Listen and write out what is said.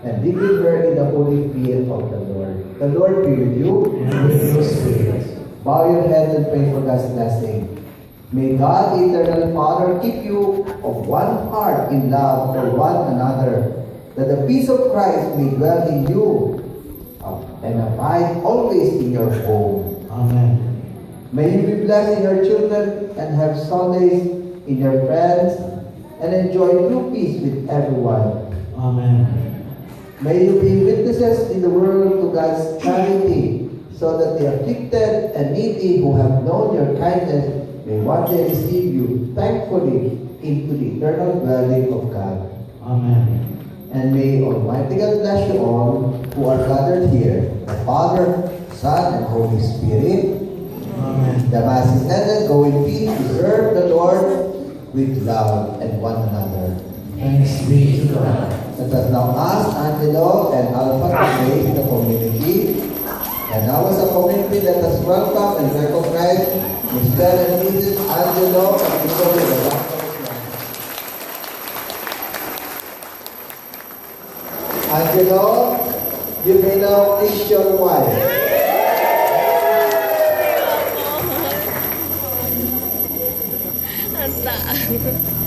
and live with her in the holy fear of the Lord. The Lord be with you. And with your spirit. Bow your head and pray for God's blessing. May God, eternal Father, keep you of one heart in love for one another, that the peace of Christ may dwell in you and abide always in your home. Amen. May you be blessed in your children and have solace in your friends and enjoy true peace with everyone. Amen. May you be witnesses in the world to God's charity, so that the afflicted and needy who have known your kindness may one day receive you thankfully into the eternal dwelling of God. Amen. And may Almighty God bless you all who are gathered here, the Father, Son, and Holy Spirit. Amen. The Mass is ended. Go in peace to serve the Lord with love and one another. Thanks be to God. Let us now ask Angelo and Alpha to pray in the community. And now as a community, let us welcome and recognize Mr. and Mrs. Angelo and Mr. Angelo, you may now kiss your wife. Anta.